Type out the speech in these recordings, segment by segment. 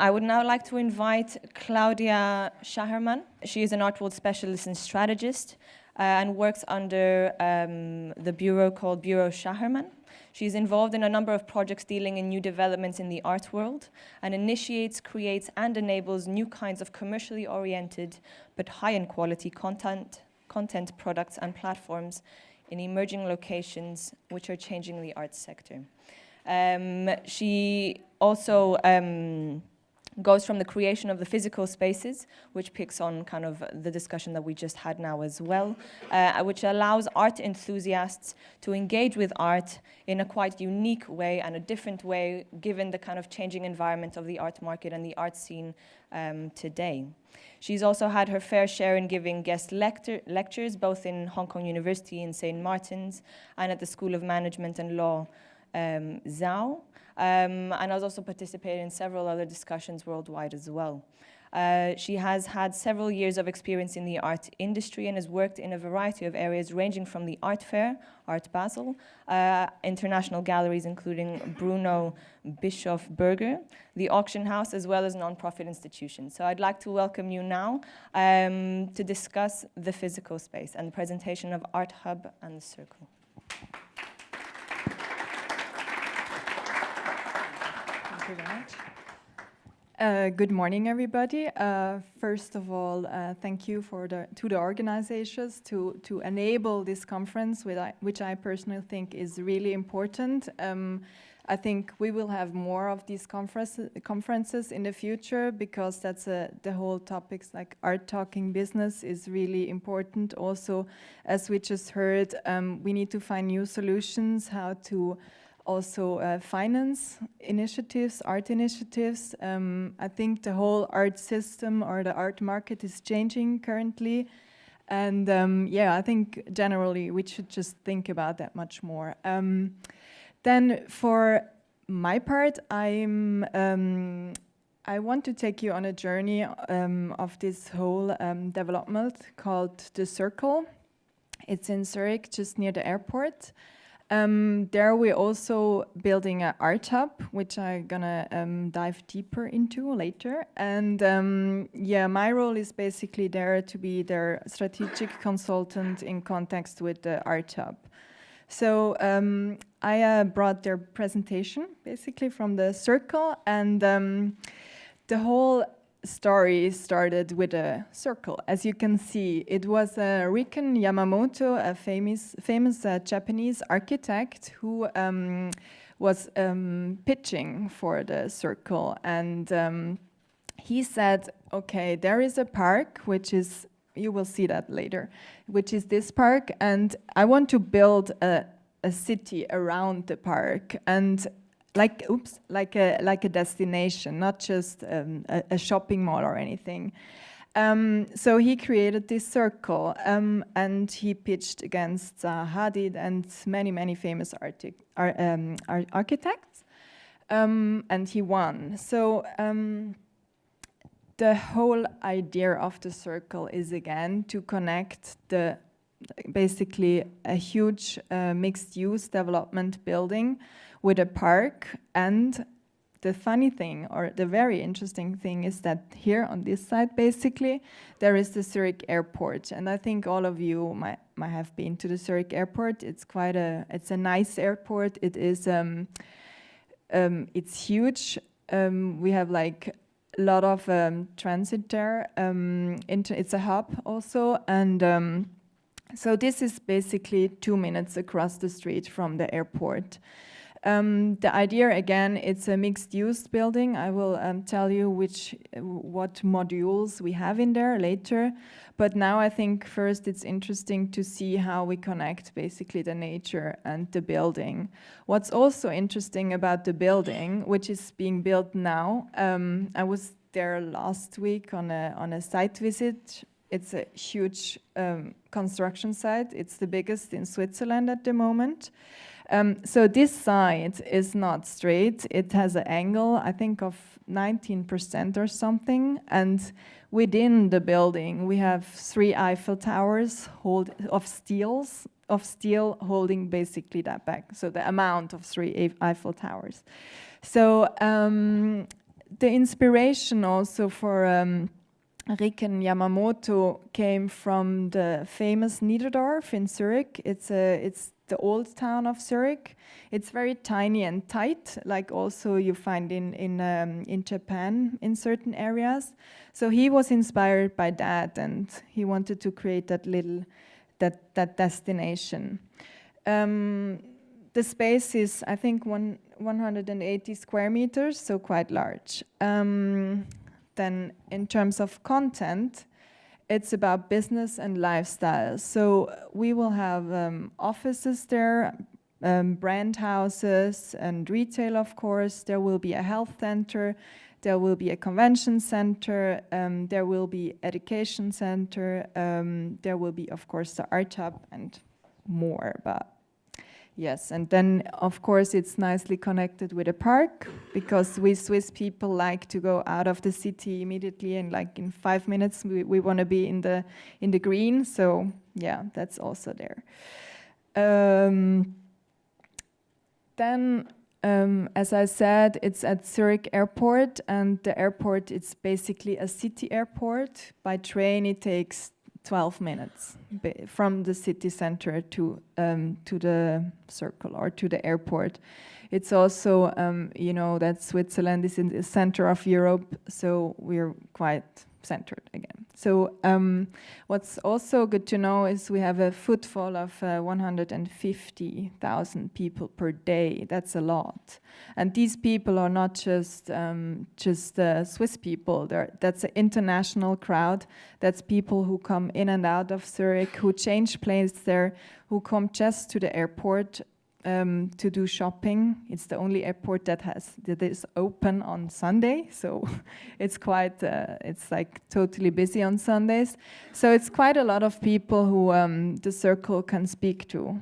I would now like to invite Claudia Schachenmann. She is an art world specialist and strategist and works under the bureau called Bureau Schachenmann. She's involved in a number of projects dealing in new developments in the art world and initiates, creates, and enables new kinds of commercially oriented but high-end quality content products and platforms in emerging locations which are changing the arts sector. She also goes from the creation of the physical spaces, which picks on kind of the discussion that we just had now as well, which allows art enthusiasts to engage with art in a quite unique way and a different way, given the kind of changing environment of the art market and the art scene today. She's also had her fair share in giving guest lectures, both in Hong Kong University in St. Martin's and at the School of Management and Law, Zhao. And has also participated in several other discussions worldwide as well. She has had several years of experience in the art industry and has worked in a variety of areas ranging from the art fair, Art Basel, international galleries including Bruno Bischoff Berger, the auction house, as well as non-profit institutions. So I'd like to welcome you now to discuss the physical space and the presentation of ArtHub and the Circle. Thank you very much. Good morning, everybody. First of all, thank you to the organizers to enable this conference, which I personally think is really important. I think we will have more of these conferences in the future because that's the whole topics like art talking business is really important. Also, as we just heard, we need to find new solutions how to also finance initiatives, art initiatives. I think the whole art system or the art market is changing currently. And yeah, I think generally we should just think about that much more. Then for my part, I want to take you on a journey of this whole development called The Circle. It's in Zurich, just near the airport. There we're also building an ArtHub, which I'm gonna dive deeper into later. And yeah, my role is basically there to be their strategic consultant in context with the ArtHub. So I brought their presentation basically from the Circle, and the whole story started with a circle. As you can see, it was Riken Yamamoto, a famous Japanese architect who was pitching for the circle. And he said, okay, there is a park, which is, you will see that later, which is this park, and I want to build a city around the park. And like a destination, not just a shopping mall or anything. So he created this circle, and he pitched against Hadid and many famous architects, and he won. So the whole idea of the circle is again to connect basically a huge mixed-use development building with a park. And the funny thing, or the very interesting thing, is that here on this side, basically, there is the Zurich Airport. And I think all of you might have been to the Zurich Airport. It's it's a nice airport. It is, it's huge. We have like a lot of transit there. It's a hub also. And so this is basically 2 minutes across the street from the airport. The idea, again, it's a mixed-use building. I will tell you what modules we have in there later. But now I think first it's interesting to see how we connect basically the nature and the building. What's also interesting about the building, which is being built now, I was there last week on a site visit. It's a huge construction site. It's the biggest in Switzerland at the moment. So this side is not straight. It has an angle, I think, of 19% or something. And within the building, we have 3 Eiffel Towers of steel holding basically that back. So the amount of 3 Eiffel Towers. So the inspiration also for Riken Yamamoto came from the famous Niederdorf in Zurich. It's the old town of Zurich. It's very tiny and tight, like also you find in Japan in certain areas. So he was inspired by that, and he wanted to create that destination. The space is, I think, 180 square meters, so quite large. Then in terms of content, it's about business and lifestyle. So we will have offices there, brand houses and retail, of course. There will be a health center, there will be a convention center, there will be education center, there will be, of course, the ArtHub and more. But yes, and then of course it's nicely connected with a park, because we Swiss people like to go out of the city immediately, and like in 5 minutes we want to be in the green. So yeah, that's also there. Then as I said, it's at Zurich Airport, and the airport, it's basically a city airport. By train it takes 12 minutes from the city center to the circle or to the airport. It's also, you know, that Switzerland is in the center of Europe, so we're quite centered again. So what's also good to know is we have a footfall of 150,000 people per day. That's a lot. And these people are not just Swiss people. That's an international crowd. That's people who come in and out of Zurich, who change place there, who come just to the airport to do shopping. It's the only airport that is open on Sunday, so it's quite it's like totally busy on Sundays. So it's quite a lot of people who the circle can speak to.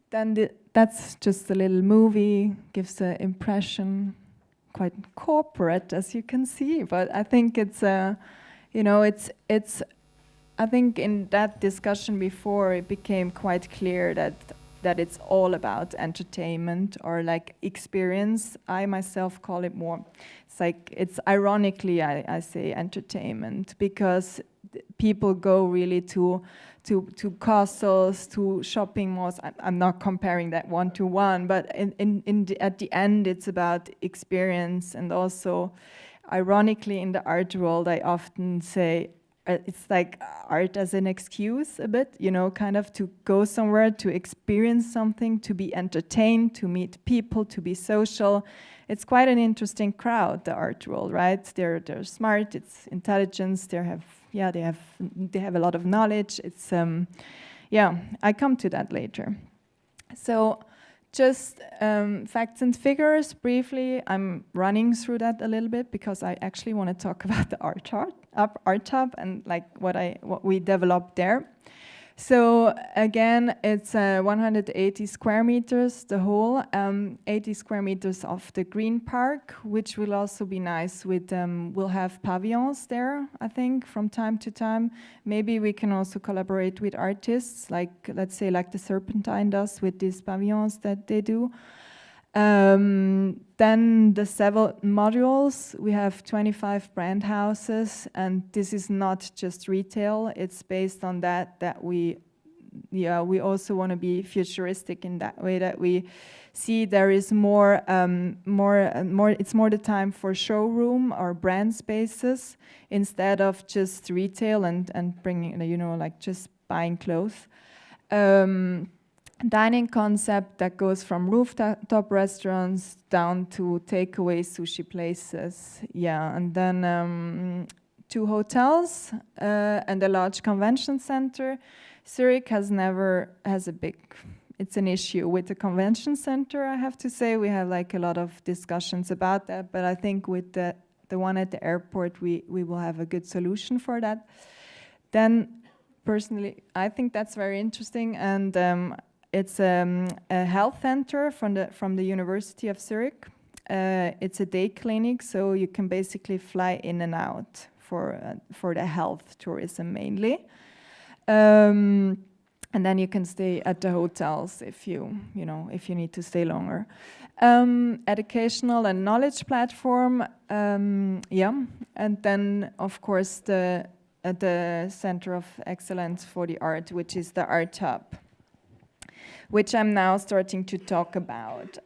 Then that's just a little movie, gives the impression quite corporate, as you can see. But I think it's you know, it's. I think in that discussion before, it became quite clear that it's all about entertainment or like experience. I myself call it more, it's ironically I say entertainment, because people go really to castles, to shopping malls. I'm not comparing that one to one, but at the end it's about experience. And also ironically in the art world, I often say, it's like art as an excuse a bit, you know, kind of to go somewhere, to experience something, to be entertained, to meet people, to be social. It's quite an interesting crowd, the art world, right? They're smart, it's intelligence, they have a lot of knowledge. It's I come to that later. So just facts and figures briefly. I'm running through that a little bit because I actually want to talk about the ArtHub and like what we developed there. So again, it's 180 square meters, the whole 80 square meters of the green park, which will also be nice with, we'll have pavilions there, I think, from time to time. Maybe we can also collaborate with artists, like, let's say, like the Serpentine does with these pavilions that they do. Then the several modules, we have 25 brand houses, and this is not just retail. It's based on that we also want to be futuristic in that way, that we see there is more. It's more the time for showroom or brand spaces instead of just retail and bringing, you know, like just buying clothes. Dining concept that goes from rooftop restaurants down to takeaway sushi places. Yeah, and then 2 hotels and a large convention center. Zurich it's an issue with the convention center, I have to say. We have like a lot of discussions about that, but I think with the one at the airport, we will have a good solution for that. Then personally, I think that's very interesting, and it's a health center from the University of Zurich. It's a day clinic, so you can basically fly in and out for the health tourism mainly. And then you can stay at the hotels if you need to stay longer. Educational and knowledge platform, yeah. And then, of course, the Center of Excellence for the Art, which is the ArtHub, which I'm now starting to talk about.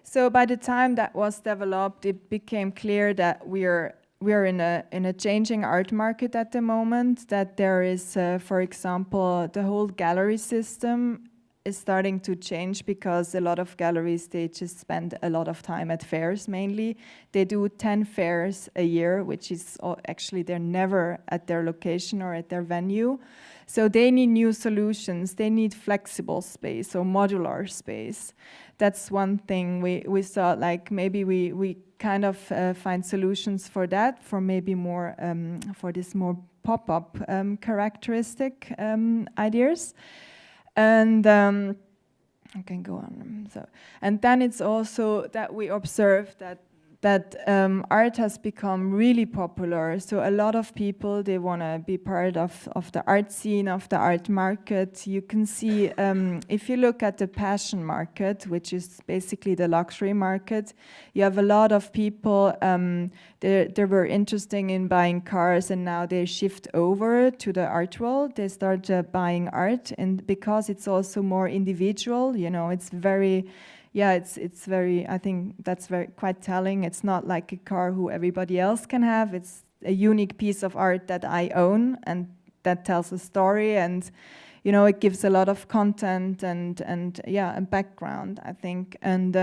So by the time that was developed, it became clear that we're in a changing art market at the moment, that there is, for example, the whole gallery system is starting to change because a lot of galleries, they just spend a lot of time at fairs mainly. They do 10 fairs a year, which is actually they're never at their location or at their venue. So they need new solutions. They need flexible space or modular space. That's one thing we thought, like maybe we kind of find solutions for that, for maybe more, for this more pop-up characteristic ideas. And I can go on. So, and then it's also that we observe that art has become really popular. So a lot of people, they want to be part of the art scene, of the art market. You can see, if you look at the passion market, which is basically the luxury market, you have a lot of people, they were interested in buying cars, and now they shift over to the art world. They start buying art, and because it's also more individual, you know, it's very... Yeah, it's very, I think that's quite telling. It's not like a car who everybody else can have. It's a unique piece of art that I own and that tells a story, and you know, it gives a lot of content and yeah, a background, I think. And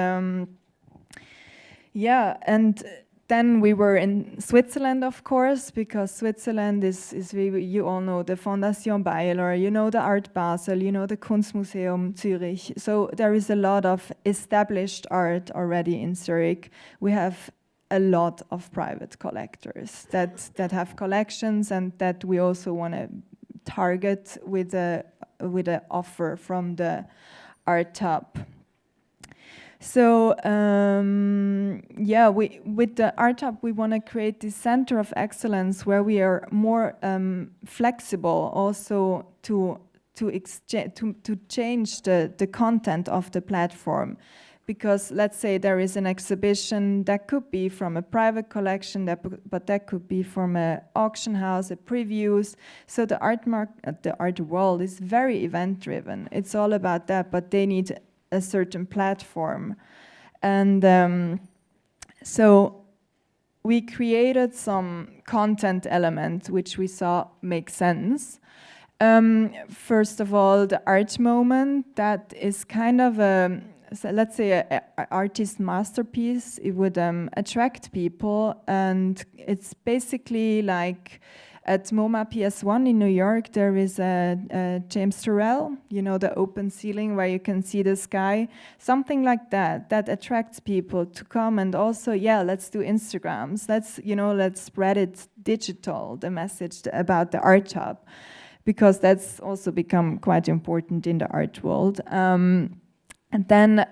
yeah, and then we were in Switzerland, of course, because Switzerland is you all know the Fondation Baylor, you know the Art Basel, you know the Kunstmuseum Zurich. So there is a lot of established art already in Zurich. We have a lot of private collectors that have collections, and that we also want to target with a offer from the ArtHub. So yeah, with the ArtHub, we want to create this center of excellence where we are more flexible, also to change the content of the platform. Because let's say there is an exhibition that could be from a private collection, but that could be from an auction house, a previews. So the art world is very event driven. It's all about that, but they need a certain platform. And so we created some content element which we saw make sense. First of all, the art moment, that is kind of a, so let's say, an artist masterpiece. It would attract people, and it's basically like at MoMA PS1 in New York, there is a James Turrell, you know, the open ceiling where you can see the sky. Something like that attracts people to come, and also, yeah, let's do Instagrams. Let's spread it digital, the message about the ArtHub, because that's also become quite important in the art world. And then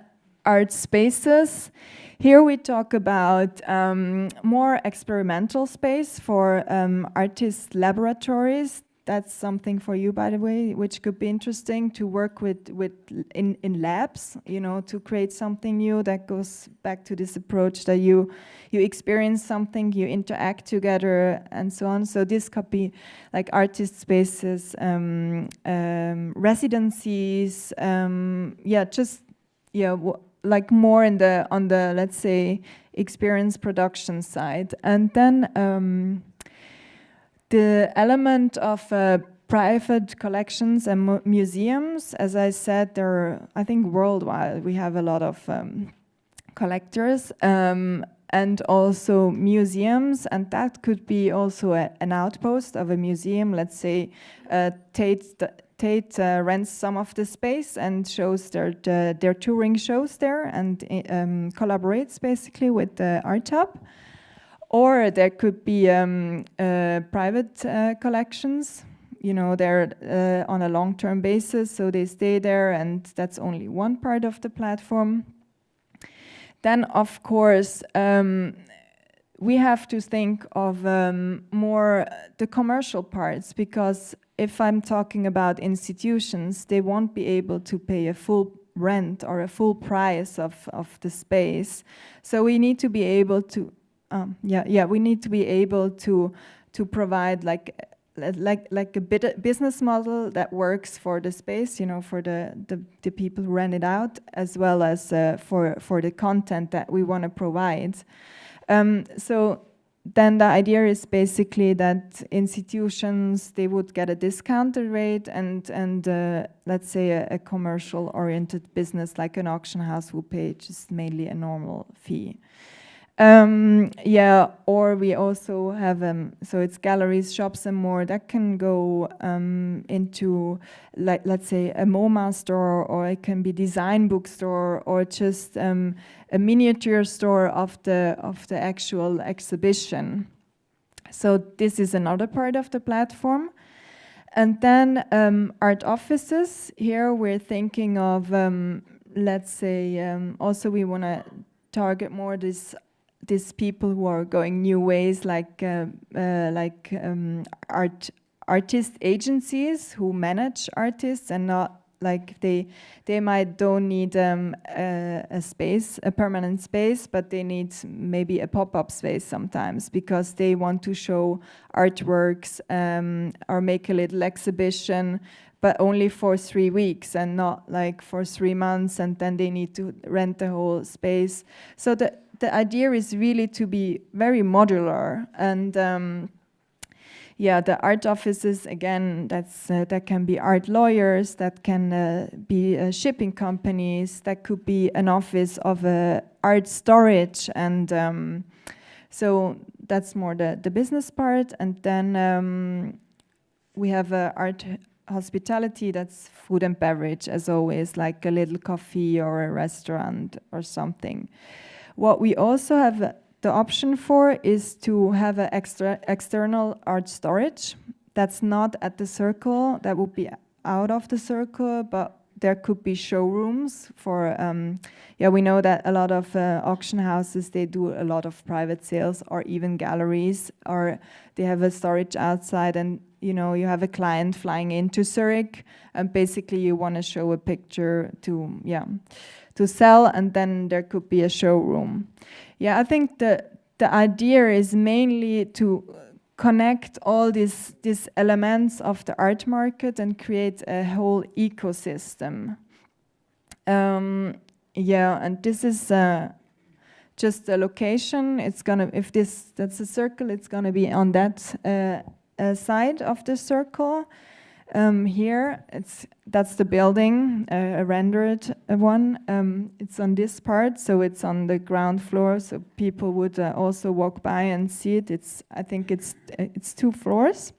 art spaces. Here we talk about more experimental space for artist laboratories. That's something for you, by the way, which could be interesting to work with in labs, you know, to create something new that goes back to this approach that you experience something, you interact together, and so on. So this could be like artist spaces, residencies, like more on the let's say experience production side. And then the element of private collections and museums, as I said, there are, I think worldwide we have a lot of collectors, and also museums, and that could be also an outpost of a museum. Let's say Tate rents some of the space and shows their touring shows there, and collaborates basically with the ArtHub. Or there could be private collections, you know, they're on a long-term basis, so they stay there, and that's only one part of the platform. Then, of course, we have to think of more the commercial parts, because if I'm talking about institutions, they won't be able to pay a full rent or a full price of the space. So we need to be able to, we need to be able to provide like a business model that works for the space, you know, for the people who rent it out, as well as for the content that we want to provide. So then the idea is basically that institutions, they would get a discounted rate, and let's say a commercial-oriented business like an auction house will pay just mainly a normal fee. Or we also have, so it's galleries, shops and more that can go into, like, let's say a MoMA store, or it can be design bookstore, or just a miniature store of the actual exhibition. So this is another part of the platform. And then art offices. Here we're thinking of, let's say, also we want to target more these people who are going new ways, like artist agencies who manage artists, and not like they don't need a space, a permanent space, but they need maybe a pop-up space sometimes, because they want to show artworks or make a little exhibition, but only for 3 weeks and not like for 3 months, and then they need to rent the whole space. So the idea is really to be very modular, and the art offices, again, that can be art lawyers, that can be shipping companies, that could be an office of art storage, and so that's more the business part. And then we have art hospitality, that's food and beverage, as always, like a little coffee or a restaurant or something. What we also have the option for is to have an external art storage. That's not at the circle, that would be out of the circle, but there could be showrooms for, we know that a lot of auction houses, they do a lot of private sales, or even galleries, or they have a storage outside, and you know, you have a client flying into Zurich, and basically you want to show a picture to sell, and then there could be a showroom. I think the idea is mainly to connect all these elements of the art market and create a whole ecosystem. And this is just a location. It's gonna, if that's a circle, it's gonna be on that side of the circle. Here, that's the building, a rendered one. It's on this part, so it's on the ground floor, so people would also walk by and see it. I think it's 2 floors.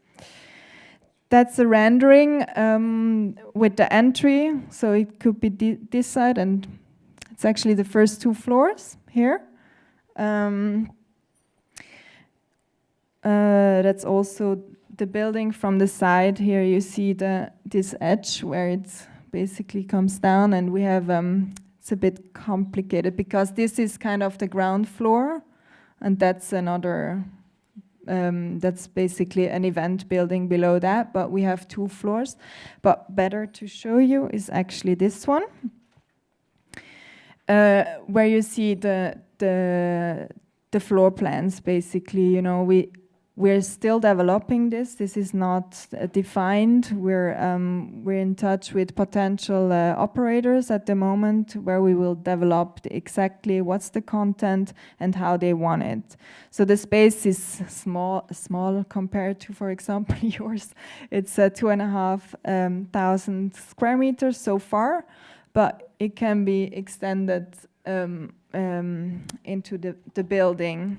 That's a rendering with the entry, so it could be this side, and it's actually the first 2 floors here. That's also the building from the side. Here you see this edge where it basically comes down, and we have it's a bit complicated because this is kind of the ground floor, and that's another that's basically an event building below that, but we have 2 floors. But better to show you is actually this one, where you see the floor plans. Basically, you know, we're still developing this. This is not defined. We're in touch with potential operators at the moment, where we will develop exactly what's the content and how they want it. So the space is small compared to, for example, yours. It's 2,500 square meters so far, but it can be extended into the building.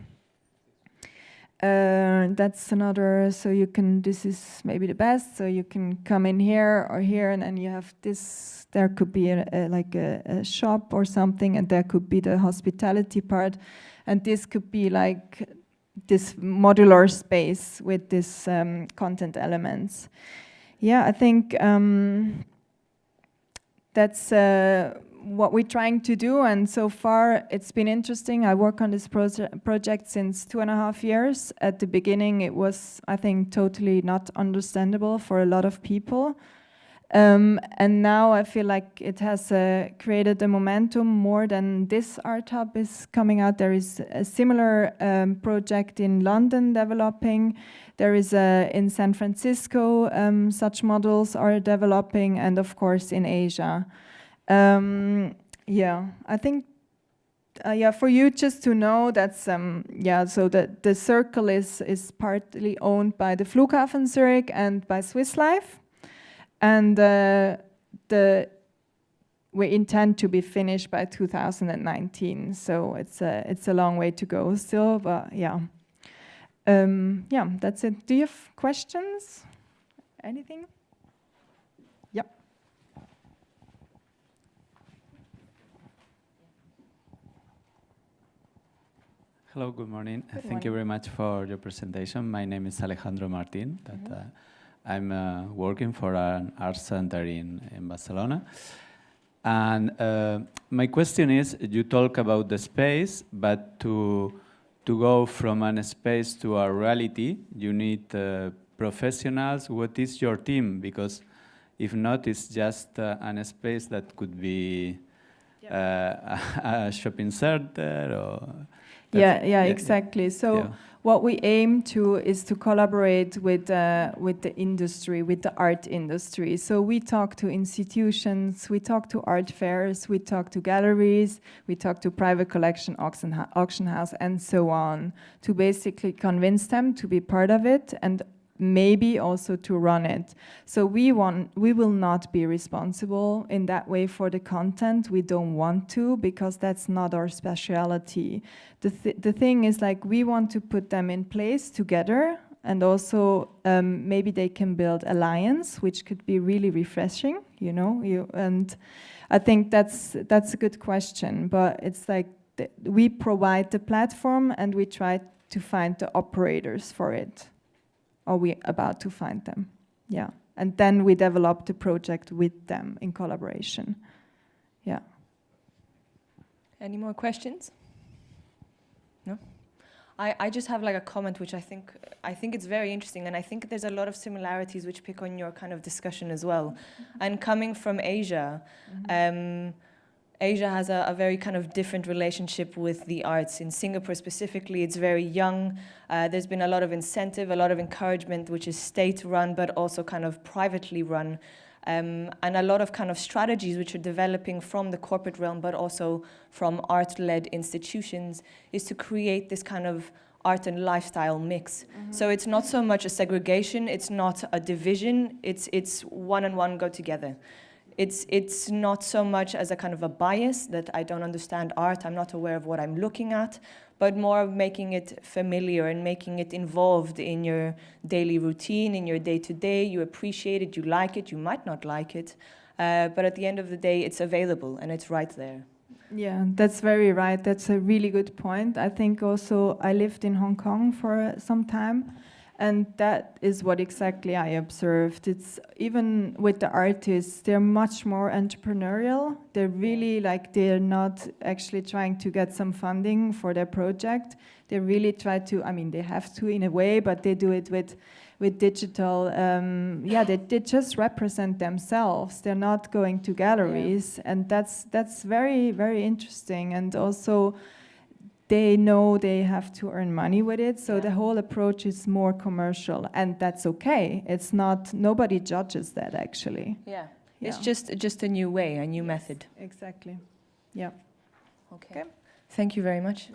That's another, so you can, this is maybe the best, so you can come in here or here, and then you have this, there could be like a shop or something, and there could be the hospitality part, and this could be like this modular space with this content elements. I think that's what we're trying to do, and so far it's been interesting. I work on this project since 2.5 years. At the beginning it was, I think, totally not understandable for a lot of people. And now I feel like it has created a momentum more than this ArtHub is coming out. There is a similar project in London developing. There is in San Francisco, such models are developing, and of course in Asia. Yeah, I think, yeah, for you just to know that's, yeah, so the circle is partly owned by the Flughafen Zurich and by Swiss Life. And we intend to be finished by 2019, so it's a long way to go still, but yeah. Yeah, that's it. Do you have questions? Anything? Yep. Hello, good morning. Good Thank you very much for your presentation. My name is Alejandro Martin. I'm working for an art center in Barcelona. And my question is, you talk about the space, but to go from a space to a reality, you need professionals. What is your team? Because if not, it's just a space that could be a shopping center or... Yeah, exactly. So what we aim to is to collaborate with the industry, with the art industry. So we talk to institutions, we talk to art fairs, we talk to galleries, we talk to private collection, auction house, and so on, to basically convince them to be part of it and maybe also to run it. So we will not be responsible in that way for the content. We don't want to, because that's not our specialty. The thing is, like, we want to put them in place together, and also maybe they can build alliance, which could be really refreshing, you know. And I think that's a good question, but it's like we provide the platform and we try to find the operators for it. Are we about to find them? Yeah. And then we develop the project with them in collaboration. Yeah. Any more questions? No? I just have like a comment which I think it's very interesting, and I think there's a lot of similarities which pick on your kind of discussion as well. And coming from Asia, Asia has a very kind of different relationship with the arts. In Singapore specifically, it's very young. There's been a lot of incentive, a lot of encouragement, which is state-run, but also kind of privately run. And a lot of kind of strategies which are developing from the corporate realm, but also from art-led institutions, is to create this kind of art and lifestyle mix. So it's not so much a segregation, it's not a division, it's one and one go together. It's not so much as a kind of a bias that I don't understand art, I'm not aware of what I'm looking at, but more of making it familiar and making it involved in your daily routine, in your day-to-day. You appreciate it, you like it, you might not like it, but at the end of the day, it's available and it's right there. Yeah, that's very right. That's a really good point. I think also I lived in Hong Kong for some time, and that is what exactly I observed. It's even with the artists, they're much more entrepreneurial. They're really like, they're not actually trying to get some funding for their project. They really try to, I mean, they have to in a way, but they do it with digital. Yeah, they just represent themselves. They're not going to galleries, and that's very, very interesting. And also, they know they have to earn money with it, so the whole approach is more commercial, and that's okay. It's not, nobody judges that actually. Yeah. It's just a new way, a new method. Exactly. Yeah. Okay. Thank you very much.